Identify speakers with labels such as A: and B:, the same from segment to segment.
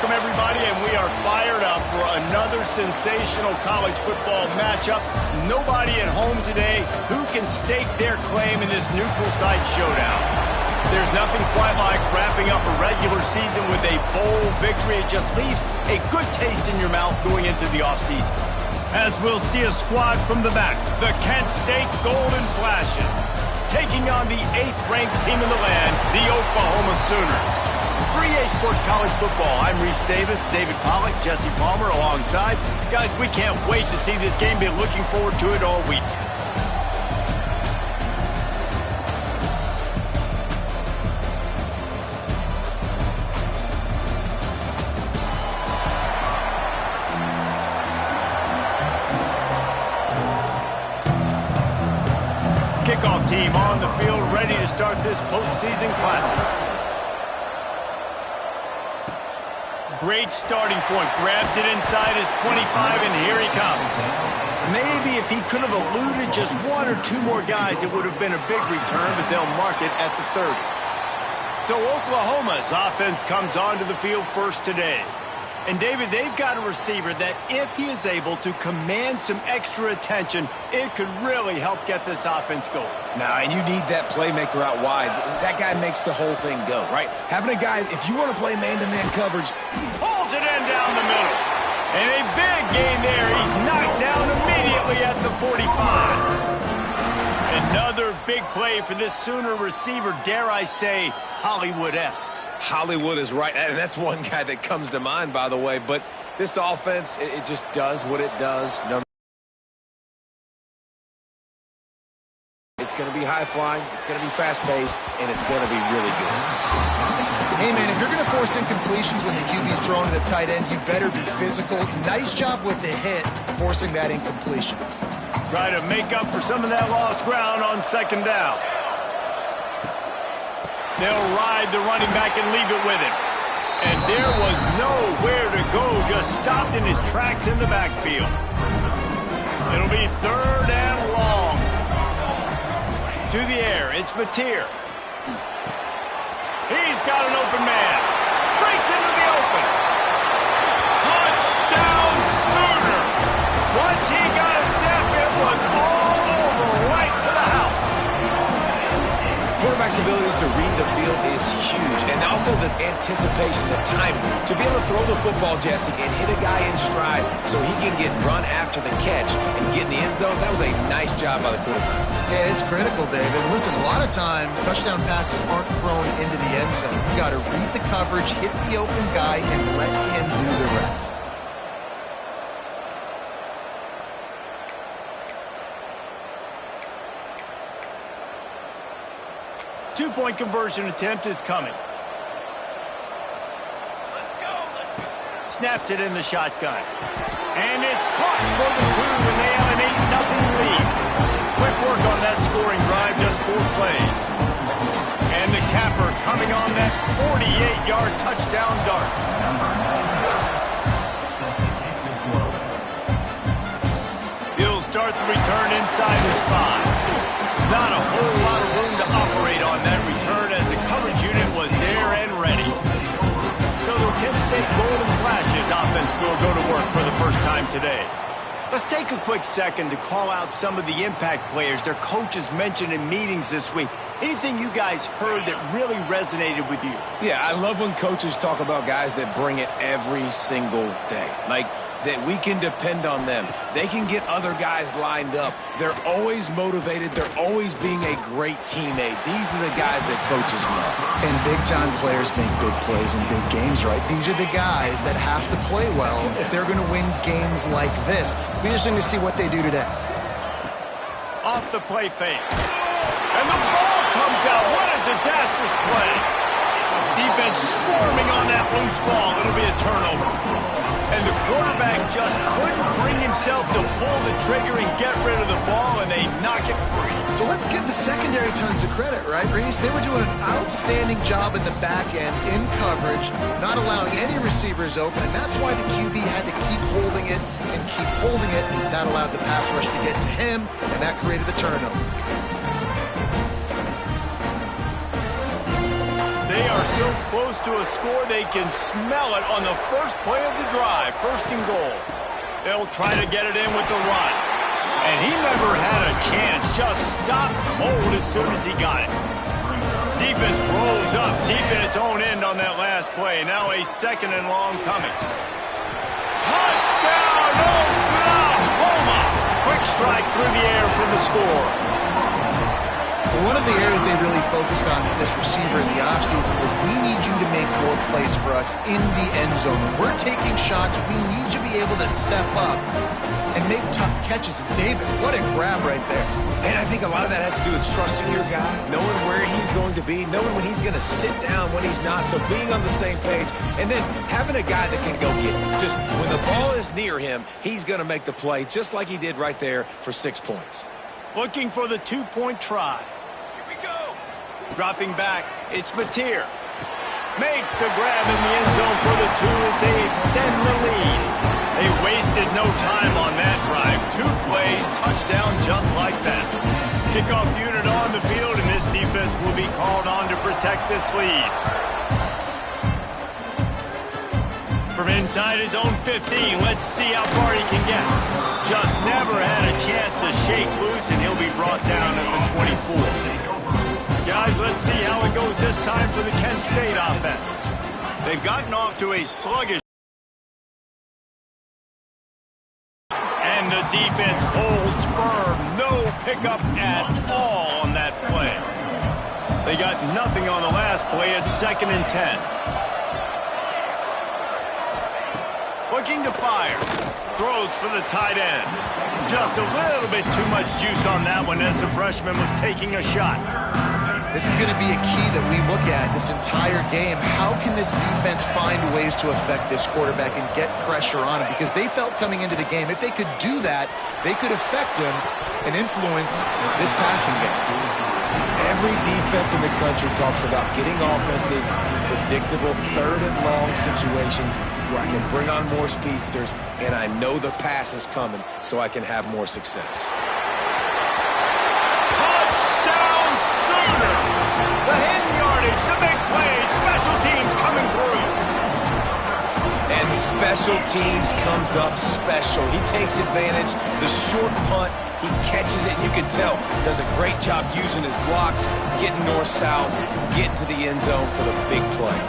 A: welcome everybody, and we are fired up for another sensational college football matchup. Nobody at home today who can stake their claim in this neutral site showdown. There's nothing quite like wrapping up a regular season with a bowl victory. It just leaves a good taste in your mouth going into the offseason. As we'll see a squad from the back, the Kent State Golden Flashes, taking on the 8th-ranked team in the land, the Oklahoma Sooners. 3A Sports College Football. I'm Reese Davis, David Pollack, Jesse Palmer alongside. Guys, we can't wait to see this game. Been looking forward to it all week. Kickoff team on the field, ready to start this postseason classic. Great starting point. Grabs it inside his 25, and here he comes. Maybe if he could have eluded just one or two more guys, it would have been a big return, but they'll mark it at the 30. So Oklahoma's offense comes onto the field first today. And, David, they've got a receiver that if he is able to command some extra attention, it could really help get this offense going.
B: Now, and you need that playmaker out wide. That guy makes the whole thing go, right? Having a guy, if you want to play man-to-man coverage,
A: pulls it in down the middle. And a big gain there. He's knocked down immediately at the 45. Another big play for this Sooner receiver, dare I say, Hollywood-esque.
B: Hollywood is right, and that's one guy that comes to mind, by the way. But this offense, it just does what it does. It's going to be high-flying, it's going to be fast-paced, and it's going to be really good.
C: Hey, man, if you're going to force incompletions when the QB's throwing to the tight end, you better be physical. Nice job with the hit, forcing that incompletion.
A: Try to make up for some of that lost ground on second down. They'll ride the running back and leave it with him. And there was nowhere to go, just stopped in his tracks in the backfield. It'll be 3rd and long. To the air, it's Mateer. He's got an open man. Breaks into the open. Touchdown Sooner. Once he got a step, it was all over, right to the house.
B: Quarterback's abilities to read the field is huge, and also the anticipation, the timing. To be able to throw the football, Jesse, and hit a guy in stride so he can get run after the catch and get in the end zone, that was a nice job by the quarterback.
C: Yeah, it's critical, David. Listen, a lot of times, touchdown passes aren't thrown into the end zone. You got to read the coverage, hit the open guy, and let him do the rest.
A: Two-point conversion attempt is coming. Snaps it in the shotgun. And it's caught for the 2, and they have an 8-0 lead. Quick work on that scoring drive, just 4 plays. And the capper coming on that 48-yard touchdown dart. He'll start the return inside his 5. Not a whole lot of room to operate on that return as the coverage unit was there and ready. So the Kent State Golden Flashes offense will go to work for the first time today. Let's take a quick second to call out some of the impact players their coaches mentioned in meetings this week. Anything you guys heard that really resonated with you?
B: Yeah, I love when coaches talk about guys that bring it every single day. Like, that we can depend on them. They can get other guys lined up. They're always motivated. They're always being a great teammate. These are the guys that coaches love.
C: And big-time players make big plays in big games, right? These are the guys that have to play well if they're going to win games like this. Be interesting to see what they do today.
A: Off the play fake. And the ball comes out. What a disastrous play. Defense swarming on that loose ball. It'll be a turnover. And the quarterback just couldn't bring himself to pull the trigger and get rid of the ball, and they knock it free.
C: So let's give the secondary tons of credit, right, Reese? They were doing an outstanding job in the back end, in coverage, not allowing any receivers open, and that's why the QB had to keep holding it and keep holding it. That allowed the pass rush to get to him, and that created the turnover.
A: They are so close to a score, they can smell it on the first play of the drive. First and goal. They'll try to get it in with the run. And he never had a chance. Just stopped cold as soon as he got it. Defense rolls up deep in its own end on that last play. Now a second and long coming. Touchdown, Oklahoma! Quick strike through the air for the score.
C: One of the areas they really focused on with this receiver in the offseason was we need you to make more plays for us in the end zone. When we're taking shots, we need you to be able to step up and make tough catches. And David, what a grab right there.
B: And I think a lot of that has to do with trusting your guy, knowing where he's going to be, knowing when he's going to sit down, when he's not. So being on the same page, and then having a guy that can go get it. Just when the ball is near him, he's going to make the play, just like he did right there for 6 points.
A: Looking for the two-point try. Dropping back, it's Mateer. Makes the grab in the end zone for the 2 as they extend the lead. They wasted no time on that drive. 2 plays, touchdown just like that. Kickoff unit on the field, and this defense will be called on to protect this lead. From inside his own 15, let's see how far he can get. Just never had a chance to shake loose, and he'll be brought down at the 24. Guys, let's see how it goes this time for the Kent State offense. They've gotten off to a sluggish. And the defense holds firm. No pickup at all on that play. They got nothing on the last play. It's 2nd and 10. Looking to fire. Throws for the tight end. Just a little bit too much juice on that one as the freshman was taking a shot.
C: This is going to be a key that we look at this entire game. How can this defense find ways to affect this quarterback and get pressure on him? Because they felt coming into the game, if they could do that, they could affect him and influence this passing game.
B: Every defense in the country talks about getting offenses in predictable 3rd and long situations where I can bring on more speedsters and I know the pass is coming so I can have more success.
A: The hidden yardage, the big play, special teams coming through.
B: And the special teams comes up special. He takes advantage, the short punt, he catches it, and you can tell, does a great job using his blocks, getting north-south, getting to the end zone for the big play.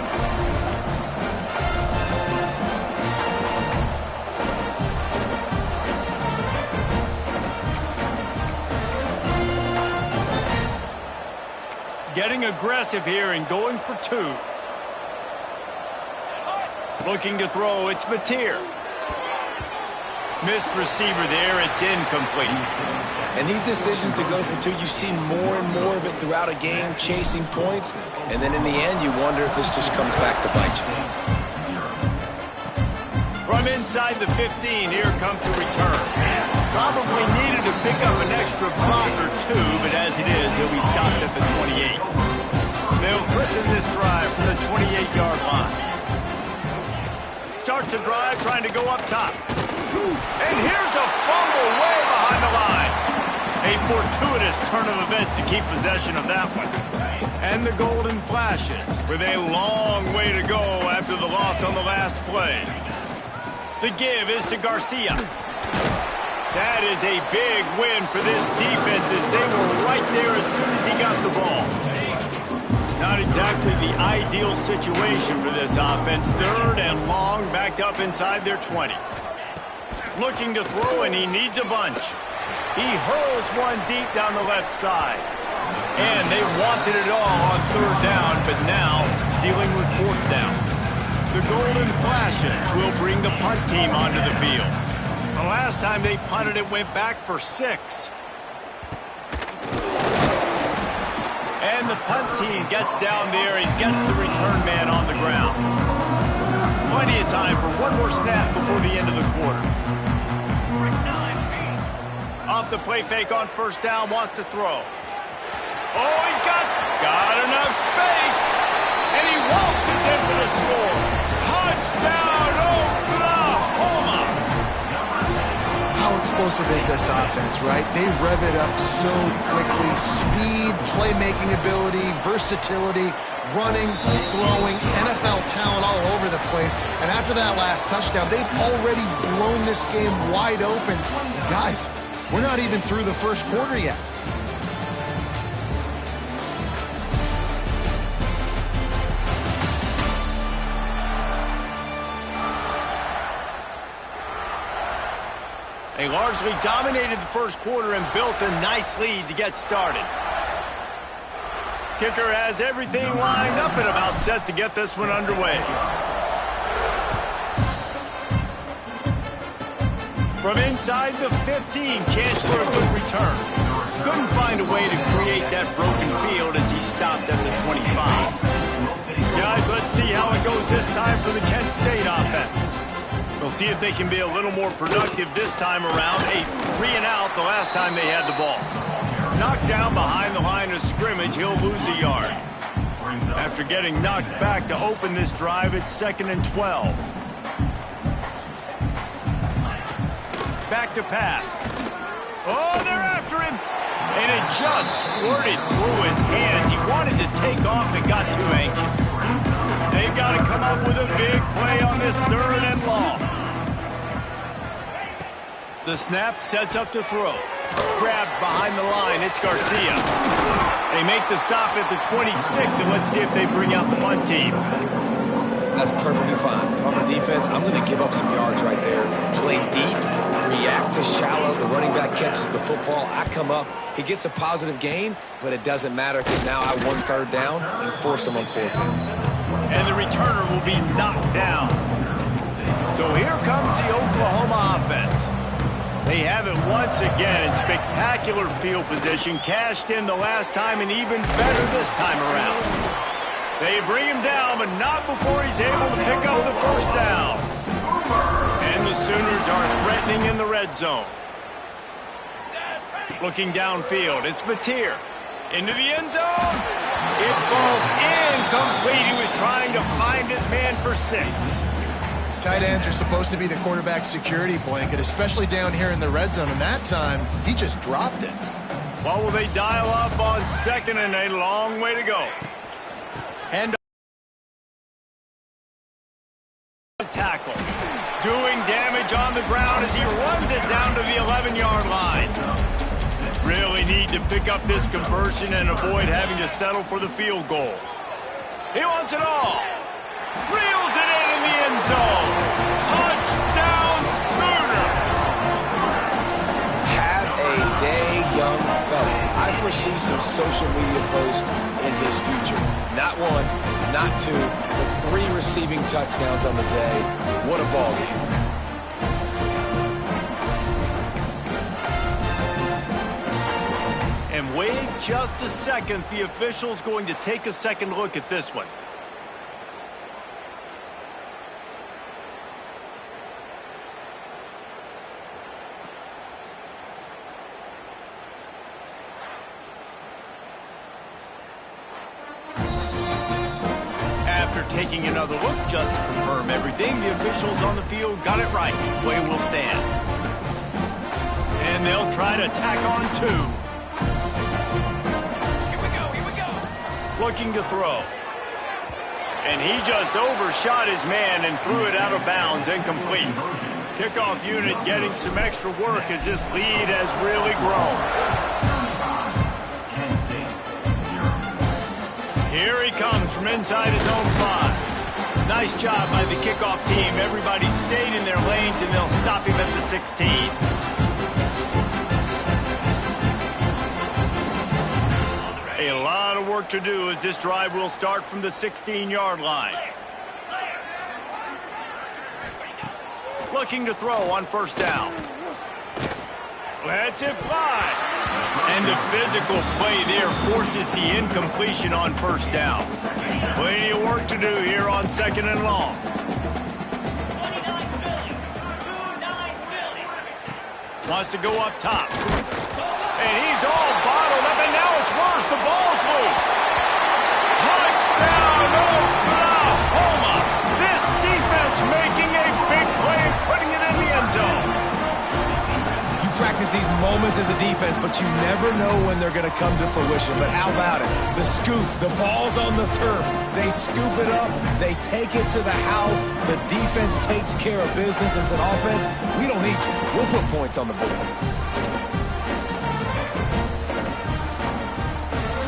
A: Getting aggressive here and going for 2. Looking to throw, it's Mateer. Missed receiver there, it's incomplete.
B: And these decisions to go for 2, you see more and more of it throughout a game, chasing points, and then in the end, you wonder if this just comes back to bite you.
A: From inside the 15, here comes the return. Probably needed to pick up an extra block or 2, but as it is, he'll be stopped at the 28. They'll christen this drive from the 28-yard line. Starts a drive trying to go up top. And here's a fumble way behind the line. A fortuitous turn of events to keep possession of that one. And the Golden Flashes with a long way to go after the loss on the last play. The give is to Garcia. That is a big win for this defense as they were right there as soon as he got the ball. Not exactly the ideal situation for this offense. 3rd and long, backed up inside their 20. Looking to throw, and he needs a bunch. He hurls one deep down the left side. And they wanted it all on 3rd down, but now dealing with 4th down. The Golden Flashes will bring the punt team onto the field. The last time they punted, it went back for 6. And the punt team gets down there and gets the return man on the ground. Plenty of time for one more snap before the end of the quarter. Off the play fake on 1st down, wants to throw. Oh, he's got enough space. And he waltzes in for the score. Touchdown, Oklahoma!
C: How explosive is this offense, right? They rev it up so quickly. Speed, playmaking ability, versatility, running, throwing, NFL talent all over the place. And after that last touchdown, they've already blown this game wide open. Guys, we're not even through the first quarter yet.
A: They largely dominated the first quarter and built a nice lead to get started. Kicker has everything lined up and about set to get this one underway. From inside the 15, chance for a good return. Couldn't find a way to create that broken field as he stopped at the 25. Guys, let's see how it goes this time for the Kent State offense. We'll see if they can be a little more productive this time around. A 3-and-out the last time they had the ball. Knocked down behind the line of scrimmage, he'll lose a yard. After getting knocked back to open this drive, it's 2nd and 12. Back to pass. Oh, they're after him. And it just squirted through his hands. He wanted to take off and got too anxious. They've got to come up with a big play on this 3rd and long. The snap sets up to throw. Grabbed behind the line, it's Garcia. They make the stop at the 26, and let's see if they bring out the punt team.
B: That's perfectly fine. If I'm a defense, I'm going to give up some yards right there. Play deep, react to shallow. The running back catches the football. I come up. He gets a positive gain, but it doesn't matter because now I won 3rd down and forced him on 4th down.
A: And the returner will be knocked down. So here comes the Oklahoma offense. They have it once again in spectacular field position, cashed in the last time and even better this time around. They bring him down, but not before he's able to pick up the 1st down. And the Sooners are threatening in the red zone. Looking downfield, it's Mateer. Into the end zone. It falls incomplete. He was trying to find his man for 6.
C: Tight ends are supposed to be the quarterback's security blanket, especially down here in the red zone, and that time, he just dropped it.
A: Well, will they dial up on 2nd and a long way to go? And tackle. Doing damage on the ground as he runs it down to the 11-yard line. Really need to pick up this conversion and avoid having to settle for the field goal. He wants it all. Reels it in the end zone. Touchdown Sooners.
B: Have a day, young fella. I foresee some social media posts in his future. Not 1, not 2, but 3 receiving touchdowns on the day. What a ball game.
A: And wait just a second. The official's going to take a second look at this one. After taking another look just to confirm everything, the officials on the field got it right. Play will stand. And they'll try to tack on 2. Looking to throw. And he just overshot his man and threw it out of bounds, incomplete. Kickoff unit getting some extra work as this lead has really grown. Here he comes from inside his own 5. Nice job by the kickoff team. Everybody stayed in their lanes and they'll stop him at the 16. A lot of work to do as this drive will start from the 16-yard line. Looking to throw on 1st down. Lets it fly. And the physical play there forces the incompletion on 1st down. Plenty of work to do here on 2nd and long. Wants to go up top. And he's all bottled up, and now it's worse. The ball's loose. Touchdown, Oklahoma. This defense making a big play and putting it in the end zone.
B: You experience these moments as a defense, but you never know when they're going to come to fruition. But how about it? The scoop, the ball's on the turf. They scoop it up. They take it to the house. The defense takes care of business. As an offense, we don't need you. We'll put points on the board.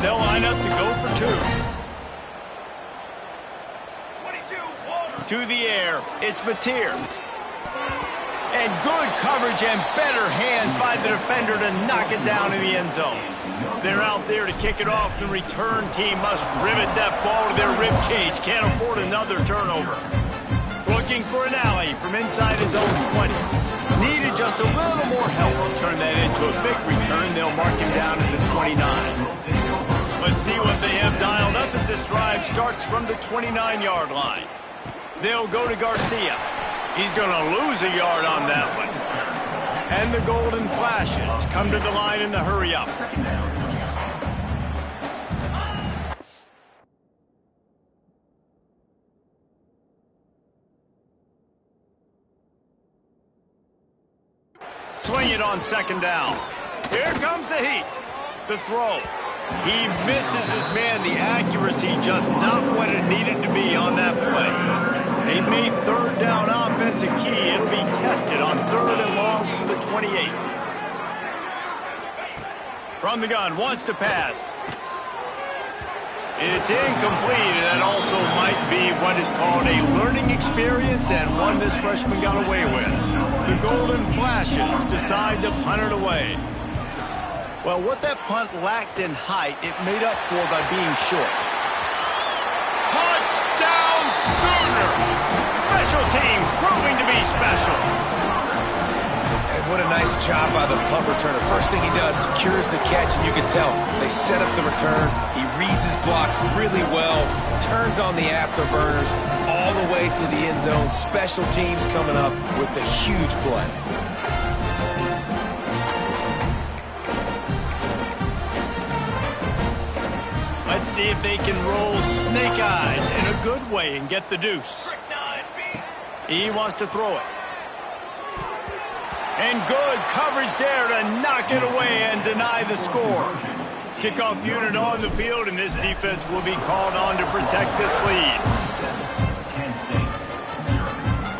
A: They'll line up to go for two. To the air, it's Mateer. And good coverage and better hands by the defender to knock it down in the end zone. They're out there to kick it off. The return team must rivet that ball to their rib cage. Can't afford another turnover. Looking for an alley from inside his own 20. Needed just a little more help to turn that into a big return. They'll mark him down at the 29. Let's see what they have dialed up as this drive starts from the 29-yard line. They'll go to Garcia. He's going to lose a yard on that one. And the Golden Flashes come to the line in the hurry-up. Swing it on second down. Here comes the heat. The throw. He misses his man. The accuracy just not what it needed to be on that play. They've made third down offense a key. It'll be tested on third and long from the 28. From the gun, wants to pass. It's incomplete, and that also might be what is called a learning experience and one this freshman got away with. The Golden Flashes decide to punt it away. Well, what that punt lacked in height, it made up for by being short. Touchdown Sooners! Special teams proving to be special.
B: And what a nice job by the punt returner. First thing he does, secures the catch, and you can tell they set up the return. He reads his blocks really well, turns on the afterburners all the way to the end zone. Special teams coming up with the huge play.
A: Let's see if they can roll snake eyes in a good way and get the deuce. He wants to throw it. And good coverage there to knock it away and deny the score. Kickoff unit on the field, and this defense will be called on to protect this lead.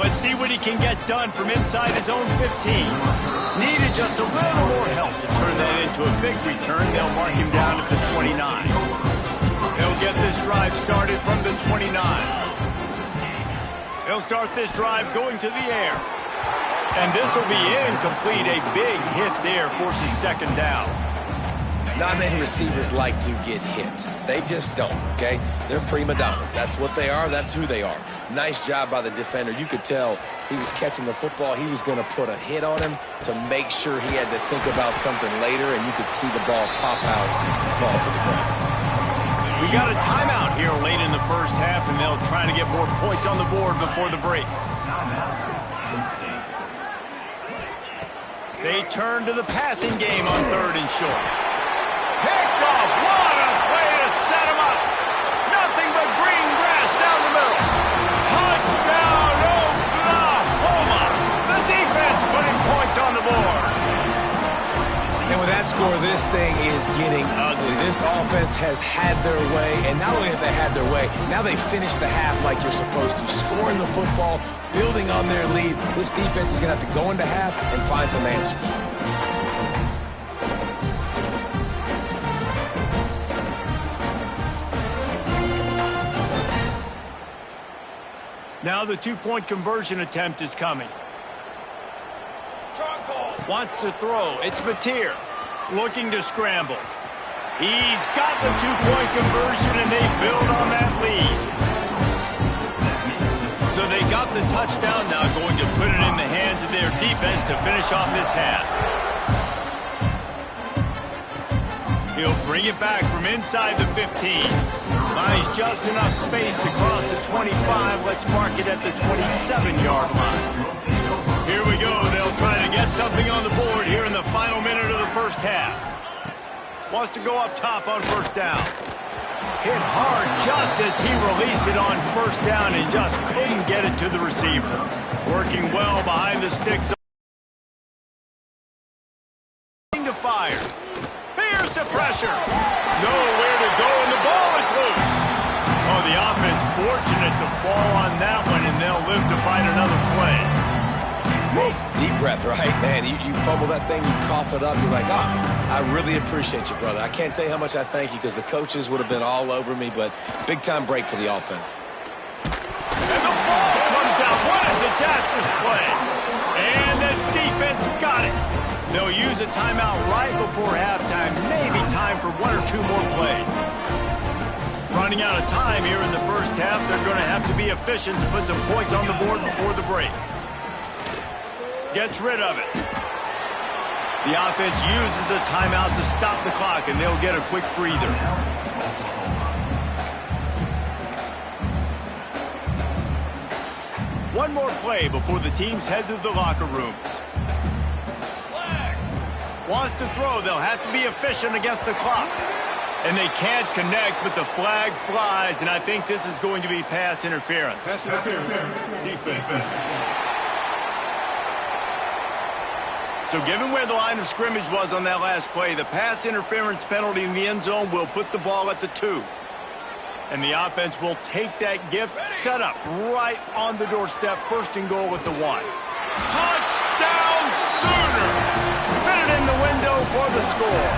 A: Let's see what he can get done from inside his own 15. Needed just a little more help to turn that into a big return. They'll mark him down at the 29. They'll get this drive started from the 29. They'll start this drive going to the air. And this will be incomplete. A big hit there forces second down.
B: Not many receivers like to get hit. They just don't, okay? They're prima donnas. That's what they are. That's who they are. Nice job by the defender. You could tell he was catching the football. He was going to put a hit on him to make sure he had to think about something later, and you could see the ball pop out and fall to the ground.
A: We got a timeout here late in the first half, and they'll try to get more points on the board before the break. They turn to the passing game on third and short. Picked off. What a play to set him up. Nothing but green grass down the middle. Touchdown, Oklahoma. The defense putting points on the board.
B: And with that score, this thing is getting ugly. This offense has had their way, and not only have they had their way, now they finish the half like you're supposed to, scoring the football, building on their lead. This defense is going to have to go into half and find some answers.
A: Now the two-point conversion attempt is coming. Wants to throw. It's Mateer looking to scramble. He's got the two-point conversion, and they build on that lead. So they got the touchdown, now going to put it in the hands of their defense to finish off this half. He'll bring it back from inside the 15. Buys just enough space to cross the 25. Let's mark it at the 27-yard line. Here we go. They'll try to get something on the board here in the final minute of the first half. Wants to go up top on first down. Hit hard just as he released it on first down and just couldn't get it to the receiver. Working well behind the sticks. fire. Here's the pressure. Nowhere to go, and the ball is loose. Oh, the offense fortunate to fall on that one, and they'll live to fight another play.
B: Woo. Deep breath, right? Man, you fumble that thing, you cough it up, you're like, I really appreciate you, brother. I can't tell you how much I thank you because the coaches would have been all over me, but big-time break for the offense.
A: And the ball comes out. What a disastrous play. And the defense got it. They'll use a timeout right before halftime. Maybe time for 1 or 2 more plays. Running out of time here in the first half. They're going to have to be efficient to put some points on the board before the break. Gets rid of it. The offense uses a timeout to stop the clock, and they'll get a quick breather. One more play before the teams head to the locker rooms. Wants to throw. They'll have to be efficient against the clock. And they can't connect, but the flag flies, and I think this is going to be pass interference.
D: Pass interference. Defense.
A: So given where the line of scrimmage was on that last play, the pass interference penalty in the end zone will put the ball at the 2. And the offense will take that gift, set up right on the doorstep, first and goal at the 1. Touchdown Sooners! Fit it in the window for the score.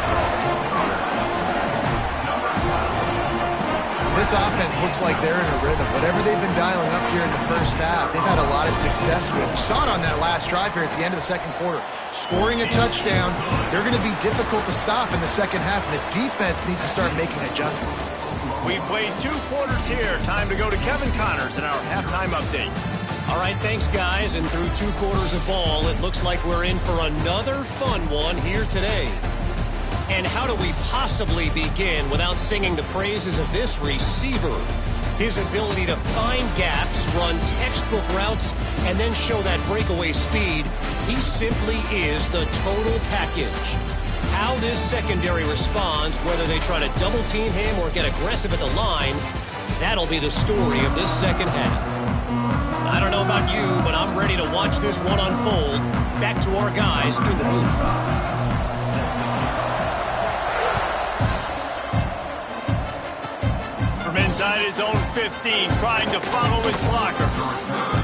C: This offense looks like they're in a rhythm. Whatever they've been dialing up here in the first half, they've had a lot of success with. You saw it on that last drive here at the end of the second quarter. Scoring a touchdown, they're going to be difficult to stop in the second half, and the defense needs to start making adjustments.
A: We've played 2 quarters here. Time to go to Kevin Connors in our halftime update.
E: All right, thanks, guys. And through 2 quarters of ball, it looks like we're in for another fun one here today. And how do we possibly begin without singing the praises of this receiver? His ability to find gaps, run textbook routes, and then show that breakaway speed. He simply is the total package. How this secondary responds, whether they try to double-team him or get aggressive at the line, that'll be the story of this second half. I don't know about you, but I'm ready to watch this one unfold. Back to our guys in the booth.
A: Inside his own 15, trying to follow his blockers.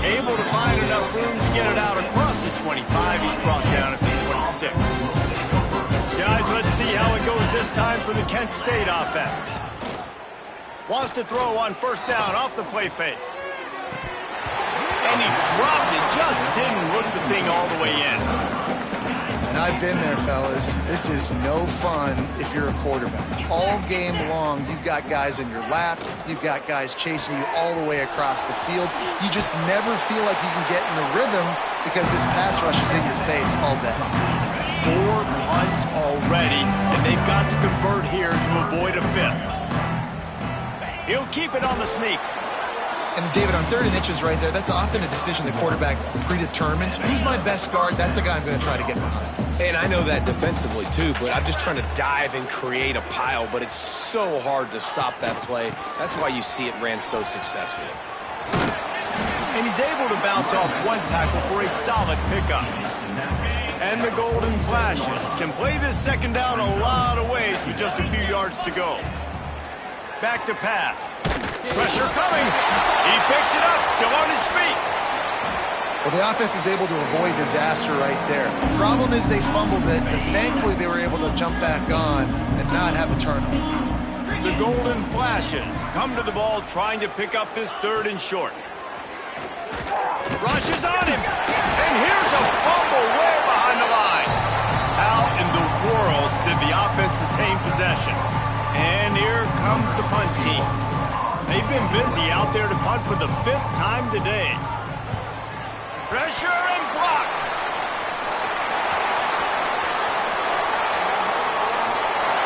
A: Able to find enough room to get it out across the 25. He's brought down at the 26. Guys, let's see how it goes this time for the Kent State offense. Wants to throw on first down off the play fake. And he dropped it, just didn't look the thing all the way in.
C: And I've been there, fellas. This is no fun if you're a quarterback. All game long, you've got guys in your lap. You've got guys chasing you all the way across the field. You just never feel like you can get in a rhythm because this pass rush is in your face all day.
A: 4 punts already, and they've got to convert here to avoid a 5th. He'll keep it on the sneak.
C: And David, on 3rd and inches right there, that's often a decision the quarterback predetermines. Who's my best guard? That's the guy I'm going to try to get behind.
B: And I know that defensively, too, but I'm just trying to dive and create a pile, but it's so hard to stop that play. That's why you see it ran so successfully.
A: And he's able to bounce off 1 tackle for a solid pickup. And the Golden Flashes can play this second down a lot of ways with just a few yards to go. Back to pass. Pressure coming. He picks it up, still on his feet.
C: Well, the offense is able to avoid disaster right there. The problem is they fumbled it, but thankfully they were able to jump back on and not have a turnover.
A: The Golden Flashes come to the ball trying to pick up this 3rd and short. Rushes on him. And here's a fumble way behind the line. How in the world did the offense retain possession? And here comes the punt team. They've been busy out there to punt for the 5th time today. Pressure and blocked.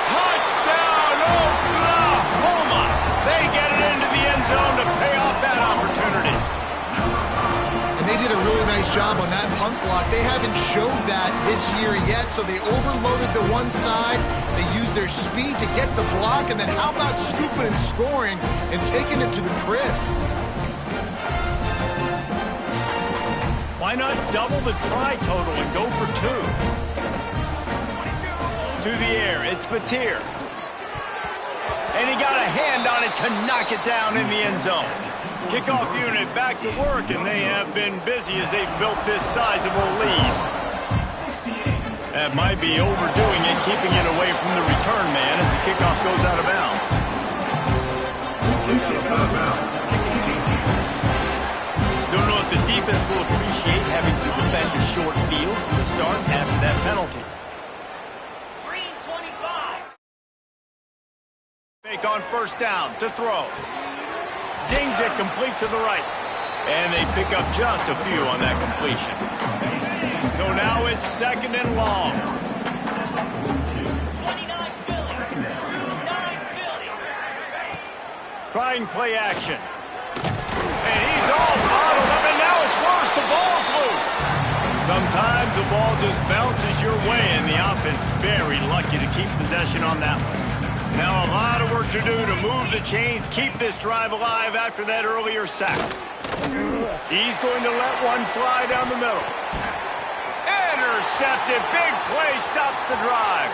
A: Touchdown, Oklahoma. They get it into the end zone to pay off that opportunity.
C: And they did a really nice job on that punt block. They haven't showed that this year yet, so they overloaded the one side. They used their speed to get the block, and then how about scooping and scoring and taking it to the crib? Why not double the try total and go for 2?
A: To the air, it's Mateer. And he got a hand on it to knock it down in the end zone. Kickoff unit back to work, and they have been busy as they've built this sizable lead. That might be overdoing it, keeping it away from the return man as the kickoff goes out of bounds. Don't know if the defense will appreciate having to defend a short field from the start after that penalty.
F: Green 25.
A: Fake on first down to throw. Zings it complete to the right. And they pick up just a few on that completion. So now it's second and long.
F: 29 Philly. 9 Philly.
A: Trying play action. And he's all bottled up, and now it's worse. The ball's loose. Sometimes the ball just bounces your way, and the offense very lucky to keep possession on that one. Now a lot of work to do to move the chains, keep this drive alive after that earlier sack. He's going to let one fly down the middle. Intercepted. Big play stops the drive.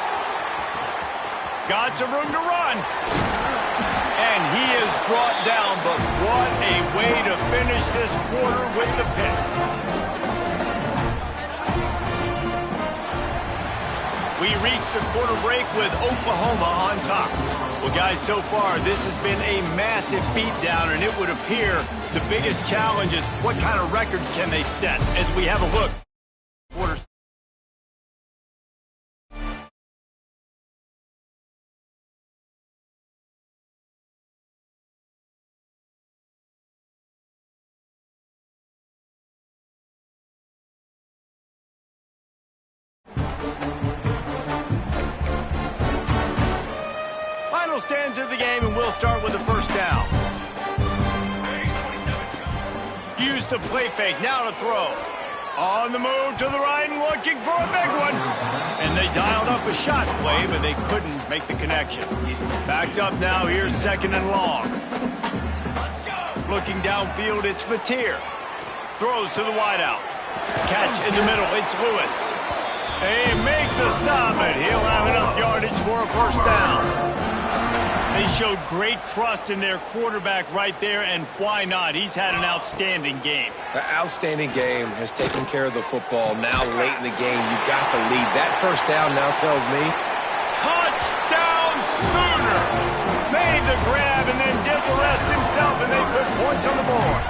A: Got some room to run. And he is brought down, but what a way to finish this quarter with the pick. We reached the quarter break with Oklahoma on top. Well, guys, so far this has been a massive beatdown, and it would appear the biggest challenge is what kind of records can they set as we have a look. Quarters. Final stands of the game, and we'll start with the first down. Use the play fake, now to throw. On the move to the right and looking for a big one. And they dialed up a shot play, but they couldn't make the connection. Backed up now, here's second and long. Looking downfield, it's Mateer. Throws to the wideout. Catch in the middle, it's Lewis. They make the stop, and he'll have enough yardage for a first down. They showed great trust in their quarterback right there, and why not? He's had an outstanding game.
B: The outstanding game has taken care of the football. Now late in the game, you got the lead. That first down now tells me.
A: Touchdown Sooners! Made the grab and then did the rest himself, and they put points on the board.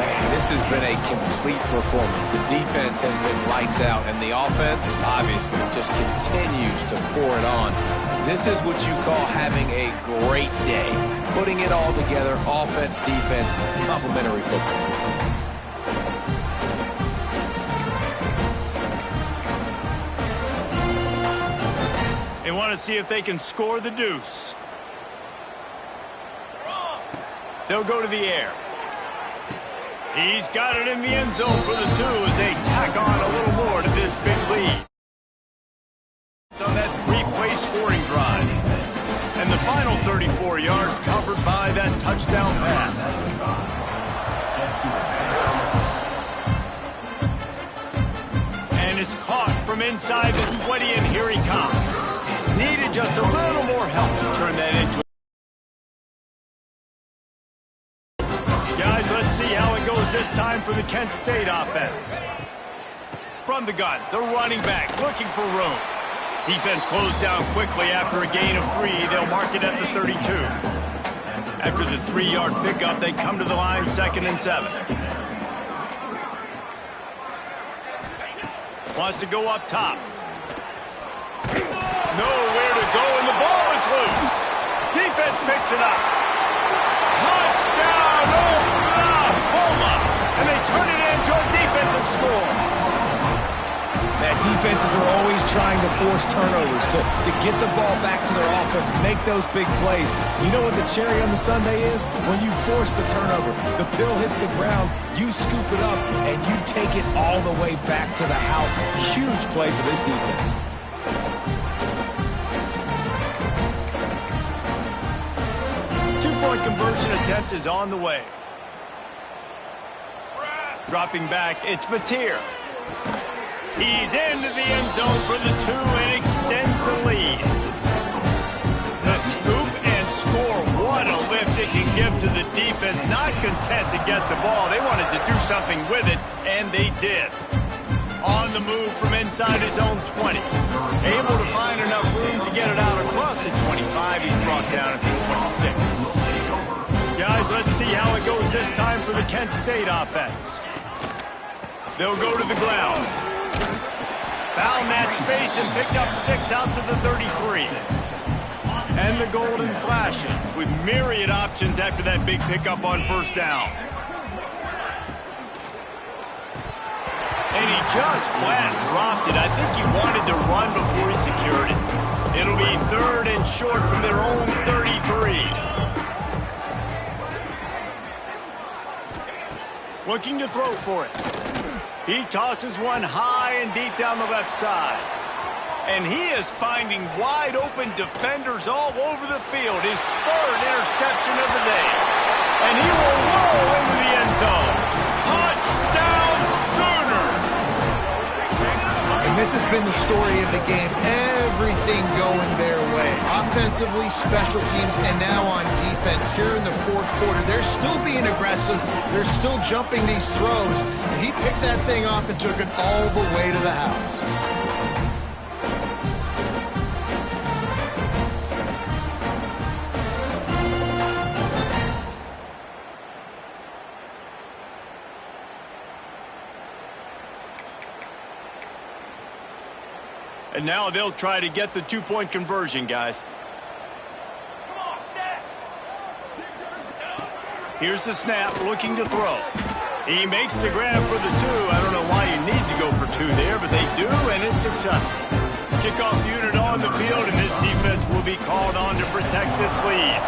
B: Man, this has been a complete performance. The defense has been lights out, and the offense, obviously, just continues to pour it on. This is what you call having a great day. Putting it all together, offense, defense, complementary football.
A: They want to see if they can score the deuce. They'll go to the air. He's got it in the end zone for the 2 as they tack on a little more to this big lead. It's on that 3-play scoring drive. And the final 34 yards covered by that touchdown pass. And it's caught from inside the 20, and here he comes. Needed just a little more help to turn that into. Guys, let's see how it goes this time for the Kent State offense. From the gun, the running back looking for room. Defense closed down quickly after a gain of 3. They'll mark it at the 32. After the 3-yard pickup, they come to the line, 2nd and 7. Wants to go up top. Nowhere to go, and the ball is loose. Defense picks it up. Touchdown, Oklahoma! And they turn it into a defensive score.
B: That defenses are always trying to force turnovers, to get the ball back to their offense, make those big plays. You know what the cherry on the sundae is? When you force the turnover, the pill hits the ground, you scoop it up, and you take it all the way back to the house. Huge play for this defense.
A: Two-point conversion attempt is on the way. Dropping back, it's Mateer. He's into the end zone for the 2 and extends the lead. The scoop and score. What a lift it can give to the defense. Not content to get the ball. They wanted to do something with it, and they did. On the move from inside his own 20. Able to find enough room to get it out across the 25. He's brought down at the 26. Guys, let's see how it goes this time for the Kent State offense. They'll go to the ground. Found that space and picked up 6 out to the 33. And the Golden Flashes with myriad options after that big pickup on first down. And he just flat dropped it. I think he wanted to run before he secured it. It'll be 3rd and short from their own 33. Looking to throw for it. He tosses one high and deep down the left side. And he is finding wide open defenders all over the field. His 3rd interception of the day. And he will roll into the end zone. Touchdown Sooners!
C: And this has been the story of the game. Everything going their way. Offensively, special teams, and now on defense. Here in the 4th quarter, they're still being aggressive. They're still jumping these throws. And he picked that thing off and took it all the way to the house.
A: And now they'll try to get the 2-point conversion, guys. Here's the snap, looking to throw. He makes the grab for the 2. I don't know why you need to go for 2 there, but they do, and it's successful. Kickoff unit on the field, and this defense will be called on to protect this lead.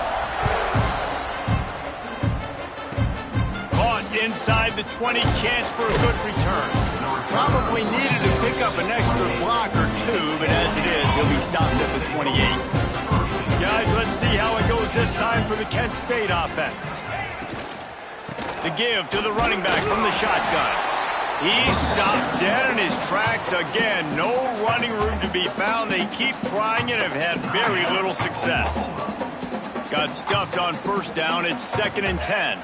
A: Caught inside the 20, chance for a good return. Probably needed to pick up an extra block or 2, but as it is, he'll be stopped at the 28. Guys, let's see how it goes this time for the Kent State offense. The give to the running back from the shotgun. He stopped dead in his tracks again. No running room to be found. They keep trying and have had very little success. Got stuffed on first down. It's 2nd and 10.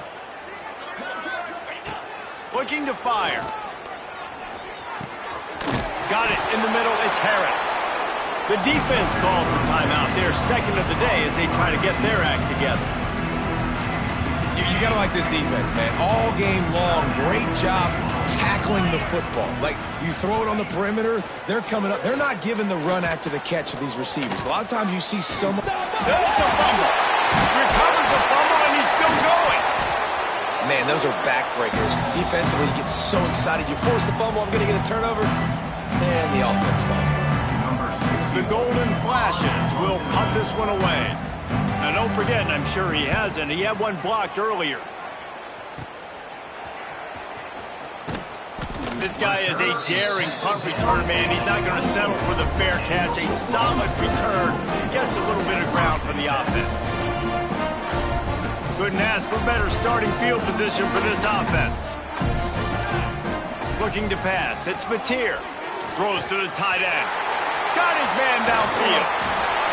A: Looking to fire. Got it in the middle. It's Harris. The defense calls the timeout. Their 2nd of the day as they try to get their act together.
B: You got to like this defense, man. All game long, great job tackling the football. Like, you throw it on the perimeter, they're coming up. They're not giving the run after the catch of these receivers. A lot of times you see someone...
A: It's a fumble. Recovers the fumble, and he's still going.
B: Man, those are backbreakers. Defensively, you get so excited. You force the fumble, I'm going to get a turnover. And the offense falls off.
A: The Golden Flashes will punt this one away. Now, don't forget, and I'm sure he hasn't, he had one blocked earlier. This guy is a daring punt return man. He's not going to settle for the fair catch. A solid return. Gets a little bit of ground for the offense. Couldn't ask for better starting field position for this offense. Looking to pass. It's Mateer. Throws to the tight end. Got his man downfield.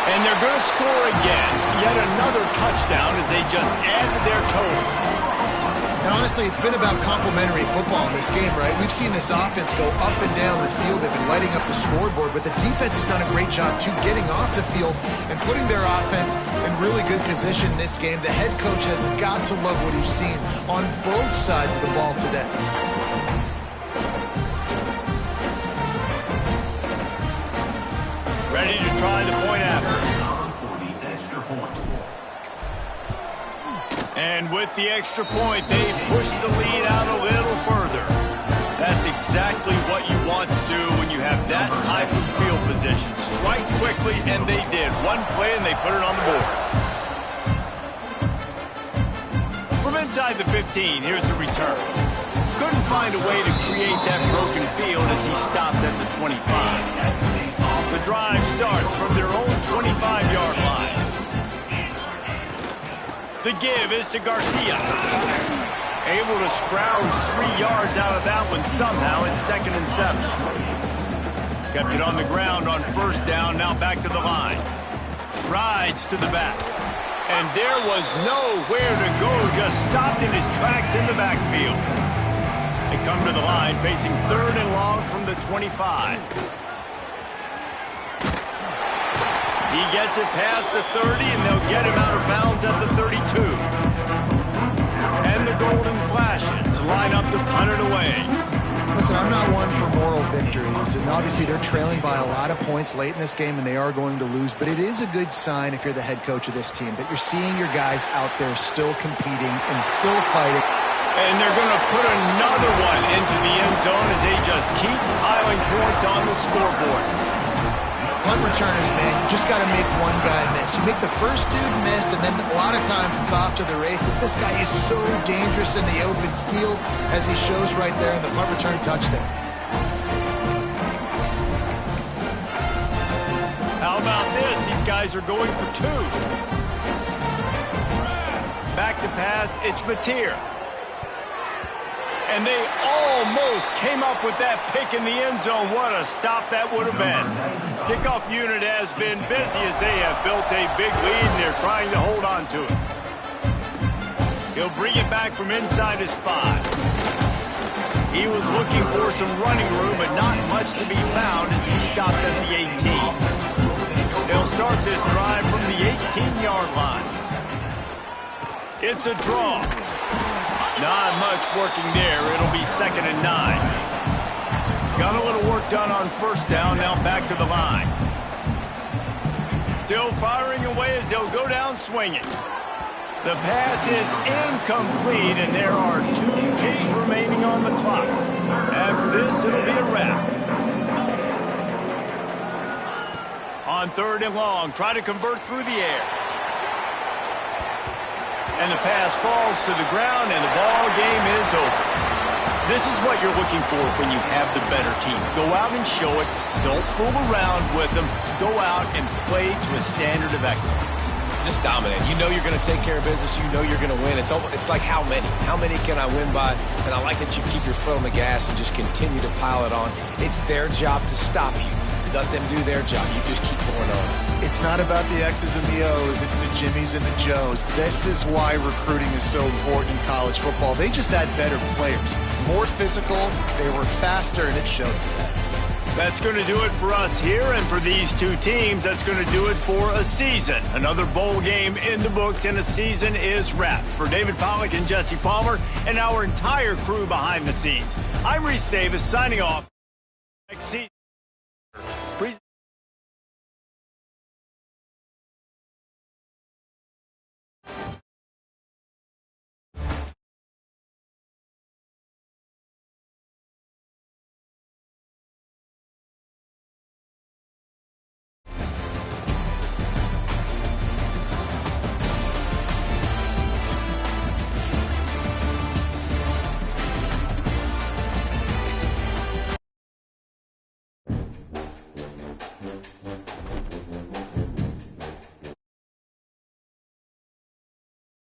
A: And they're going to score again. Yet another touchdown as they just added their total.
C: And honestly, it's been about complementary football in this game, right? We've seen this offense go up and down the field. They've been lighting up the scoreboard, but the defense has done a great job, too, getting off the field and putting their offense in really good position in this game. The head coach has got to love what he's seen on both sides of the ball today.
A: Ready to try the point after. And with the extra point, they push the lead out a little further. That's exactly what you want to do when you have that type of field position. Strike quickly, and they did. One play, and they put it on the board. From inside the 15, here's the return. Couldn't find a way to create that broken field as he stopped at the 25. The drive starts from their own 25-yard line. The give is to Garcia. Able to scrounge 3 yards out of that one somehow. It's 2nd and 7. Kept it on the ground on first down, now back to the line. Rides to the back. And there was nowhere to go, just stopped in his tracks in the backfield. They come to the line, facing 3rd and long from the 25. He gets it past the 30, and they'll get him out of bounds at the 32. And the golden flashes line up to punt it away.
C: Listen, I'm not one for moral victories, and obviously they're trailing by a lot of points late in this game, and they are going to lose, but it is a good sign if you're the head coach of this team that you're seeing your guys out there still competing and still fighting.
A: And they're going to put another one into the end zone as they just keep piling points on the scoreboard.
C: Punt returners, man, you just got to make one guy miss. You make the first dude miss, and then a lot of times it's off to the races. This guy is so dangerous in the open field, as he shows right there in the punt return touchdown.
A: How about this? These guys are going for 2. Back to pass, it's Mateer. And they almost came up with that pick in the end zone. What a stop that would have been. Kickoff unit has been busy as they have built a big lead, and they're trying to hold on to it. He'll bring it back from inside his 5. He was looking for some running room, but not much to be found as he stopped at the 18. They'll start this drive from the 18-yard line. It's a draw. Not much working there. It'll be 2nd and 9. Got a little work done on first down, now back to the line. Still firing away as they'll go down swinging. The pass is incomplete, and there are 2 kicks remaining on the clock. After this, it'll be a wrap. On 3rd and long, try to convert through the air. And the pass falls to the ground, and the ball game is over. This is what you're looking for when you have the better team. Go out and show it. Don't fool around with them. Go out and play to a standard of excellence.
B: Just dominate. You know you're going to take care of business. You know you're going to win. It's like how many? How many can I win by? And I like that you keep your foot on the gas and just continue to pile it on. It's their job to stop you. Let them do their job. You just keep going on.
C: It's not about the X's and the O's. It's the Jimmies and the Joes. This is why recruiting is so important in college football. They just had better players. More physical, they were faster, and it showed today.
A: That's going to do it for us here, and for these 2 teams, that's going to do it for a season. Another bowl game in the books, and a season is wrapped. For David Pollack and Jesse Palmer, and our entire crew behind the scenes, I'm Reese Davis signing off. Next season.